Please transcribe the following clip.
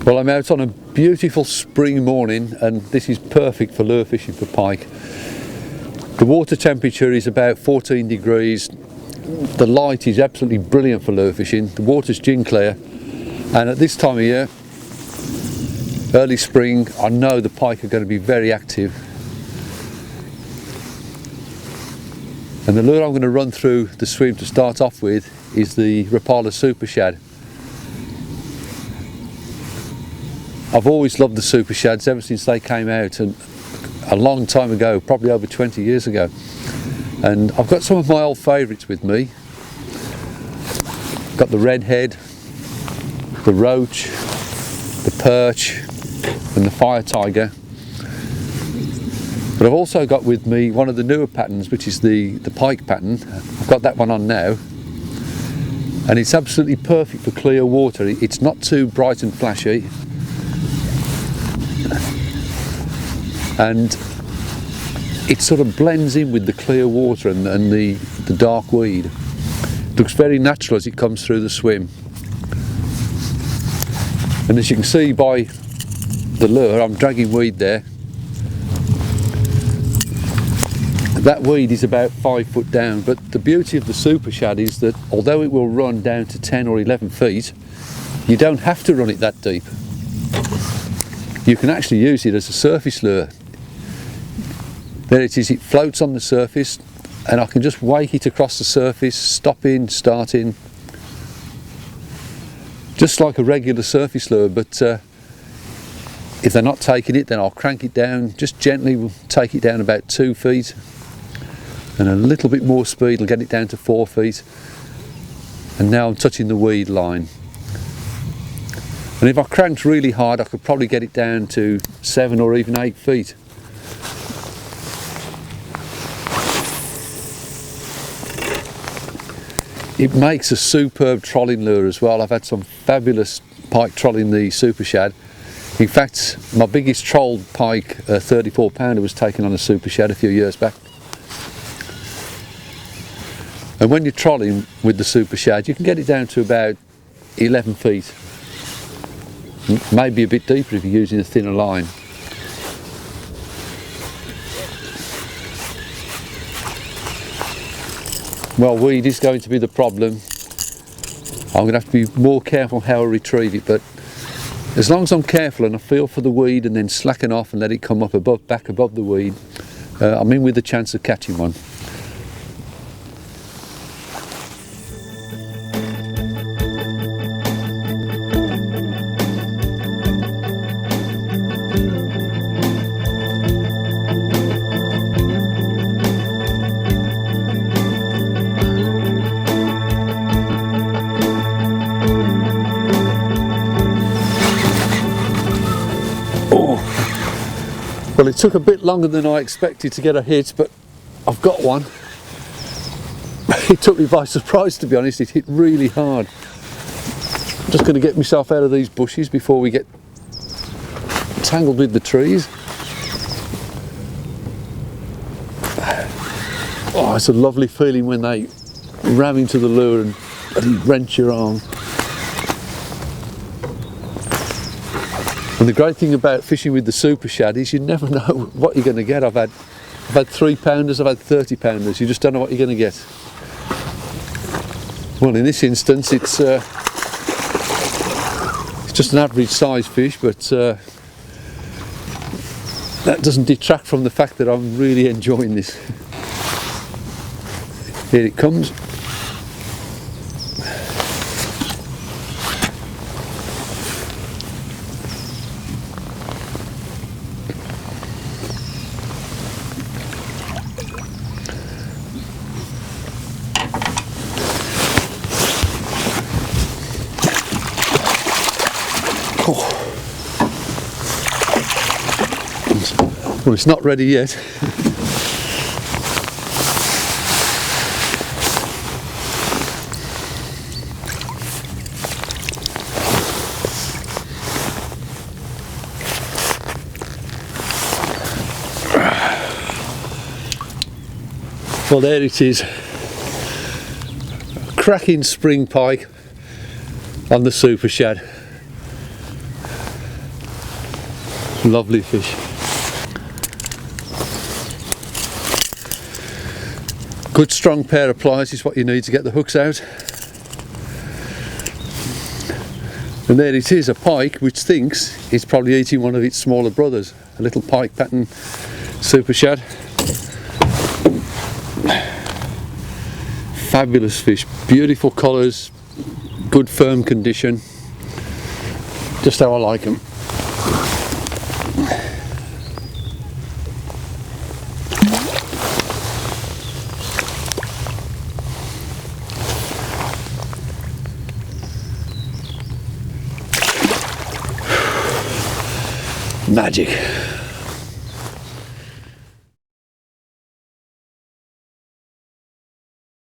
Well, I'm out on a beautiful spring morning and this is perfect for lure fishing for pike. The water temperature is about 14 degrees. The light is absolutely brilliant for lure fishing. The water's gin clear, and at this time of year, early spring, I know the pike are going to be very active. And the lure I'm going to run through the swim to start off with is the Rapala Super Shad. I've always loved the Super Shads ever since they came out, and a long time ago, probably over 20 years ago. And I've got some of my old favourites with me. Got the redhead, the roach, the perch and the fire tiger. But I've also got with me one of the newer patterns, which is the pike pattern. I've got that one on now. And it's absolutely perfect for clear water. It's not too bright and flashy. And it sort of blends in with the clear water and the dark weed. It looks very natural as it comes through the swim. And as you can see by the lure, I'm dragging weed there. That weed is about 5 foot down, but the beauty of the Super Shad is that although it will run down to 10 or 11 feet, you don't have to run it that deep. You can actually use it as a surface lure. There it is, it floats on the surface and I can just wake it across the surface, stopping, starting, just like a regular surface lure. But if they're not taking it, then I'll crank it down, just gently, we'll take it down about 2 feet, and a little bit more speed will get it down to 4 feet. And now I'm touching the weed line. And if I cranked really hard, I could probably get it down to 7 or even 8 feet. It makes a superb trolling lure as well. I've had some fabulous pike trolling the Super Shad. In fact, my biggest trolled pike, a 34 pounder, was taken on a Super Shad a few years back. And when you're trolling with the Super Shad, you can get it down to about 11 feet. Maybe a bit deeper if you're using a thinner line. Well, weed is going to be the problem. I'm going to have to be more careful how I retrieve it, but as long as I'm careful and I feel for the weed and then slacken off and let it come up back above the weed, I'm in with a chance of catching one. Well, it took a bit longer than I expected to get a hit, but I've got one. It took me by surprise, to be honest. It hit really hard. I'm just going to get myself out of these bushes before we get tangled with the trees. Oh, it's a lovely feeling when they ram into the lure and wrench your arm. And the great thing about fishing with the Super Shad is you never know what you're going to get. I've had 3 pounders, I've had 30 pounders. You just don't know what you're going to get. Well, in this instance, it's just an average size fish, but that doesn't detract from the fact that I'm really enjoying this. Here it comes. Well, it's not ready yet. Well, there it is. Cracking spring pike on the Super Shad. Lovely fish. Good strong pair of pliers is what you need to get the hooks out. And there it is, a pike which thinks it's probably eating one of its smaller brothers, a little pike pattern super shad. Fabulous fish, beautiful colours, good firm condition, just how I like them. Magic.